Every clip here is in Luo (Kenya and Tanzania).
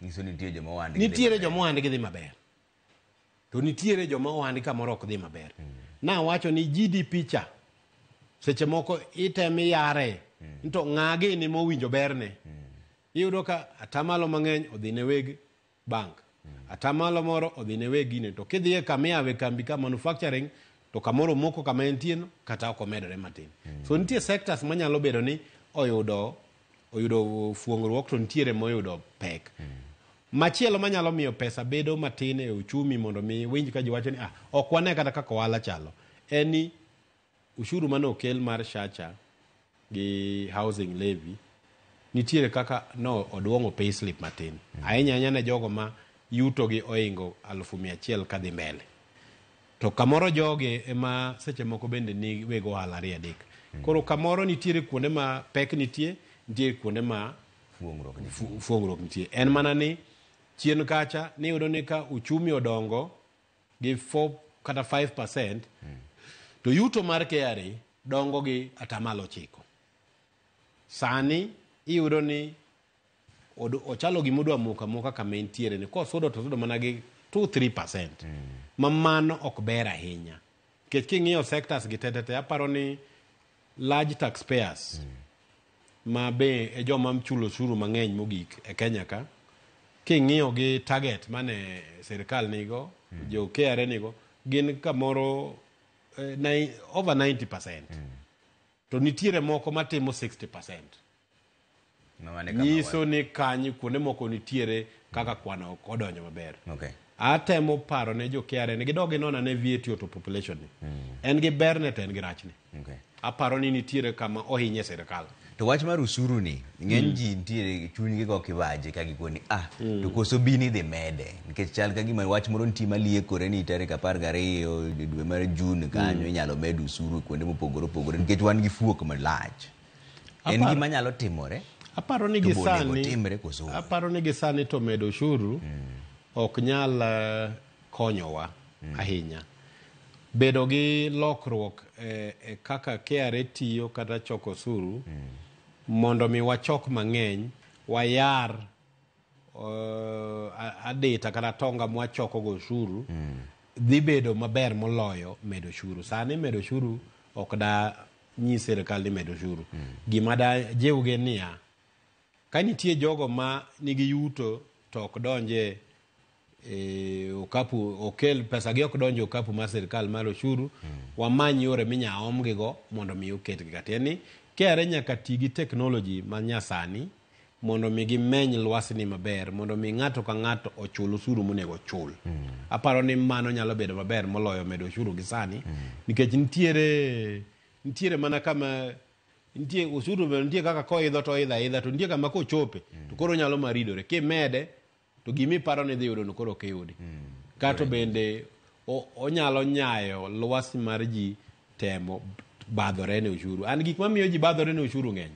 Nyiso nitie joma ohandi. Nitiere joma ohandi gi dhi maber. To nitiere joma ohandi kamoro ok dhi maber. Na wacho ni GDP cha seche moko itemi yare to ng'age ni mowinjo berne. Iyudo ka atamalo mang'eny odhi ne weg bank. Atamalo moro odhi ne weg gine to kidhiye kamiyawe kambi ka manufacturing to kamoro moko kama entie no kata ok omedore matin. So nitie sectors manyalo bedo ni oyudo fuongruok to nitiere moyudo pek. Machielo manyalo miyo pesa bedo matin e uchumi mondo mi winj ka jiwacho ni ok wane kata kaka ohala chalo. Eni ushuru mano okel mar shacha gi housing levy nitiere kaka no odwongo payslip matin. Ahinya ne jogo ma yuto gi oingo 100,000 kadhi mbele. To kamoro joge ema seche moko bende ni wego ohala ariyo adek. Koro kamoro nitiere kuonde ma pek nitiere kuonde ma fuongruok nitie. En mana ni chien kacha ni yudo ni ka uchumi odongo gi 4 kata 5%, to yuto mar KRA dongo gi atamalo 9. Sani iyudo ni ochalo gimodwa muka kama entiere ni kosudo to sudo mana gi 2-3%. Mamano ok ber ahinya. Nikech king'iyo sectors gi tetete, aparo ni large taxpayers ma be e joma mchulo ushuru mang'eny mogik e Kenya ka, king'iyo gi target mane sirikal nigo, jo KRA nigo, gin kamoro over 90%. To nitiere moko matimo 60%. Nyiso ni kanyi kuonde moko nitiere kaka kwano ok odonjo maber. Atemo paro ne jo KRA ni gidogi nona ne VAT to population ni. En gi berne to en gi rachne. Aparo ni nitiere kama ohinye sirikal. To wach mar usuru ni ng'eny ji nitiere chunygi go kibaje ka gikoni to koso bini dhi mede nikech chal ka gima wach moro nitie maliekore ni tarehe 12 dwe mar June kanyo inyalo med usuru kuonde mopogore nikech wan gi fuok malach. En gima nyalo timore. Aparo ni gisani to medo ushuru ok nyal konyowa ahinya. Bedo gi lokruok kaka KRA tiyo kata choko usuru mondo mi wachok mang'eny wayar adita kata tonga mwachoko go ushuru dhi bedo maber moloyo medo ushuru. Sani medo ushuru ok da nyisi sirikal ni medo ushuru. Gima da jiwgi niya, ka nitie jogo ma nigi yuto to ok donje okapu okel pesa gi ok donjo okapu mar sirikal mar ushuru, wamany yore minyaomgi go mondo mi oketgi kata ni KRA nyaka ti gi technology ma nyasani mondo mi gimeny lwasni maber mondo mi ng'ato ka ng'ato ochul ushuru monego ochul. Aparo ni mano nyalo bedo maber moloyo medo ushuru gi sani nikech nitiere mana kama nitie ushuru nitie kaka koidho to idha to nitie kama kochope to koro nyalo maridore kimede to gimi paro ni dhi yudo no koro kiyudi. Kato bende onyalo nyayo lwasi mar ji temo badhore ne ushuru. An gik mamiyo ji badhore ne ushuru ng'eny.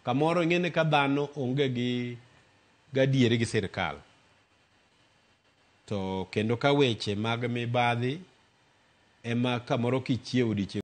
Kamoro ng'ene ka dhano onge gi gadiere gi sirikal. To kendo ka weche mag mibadhi ema kamoro kichiewo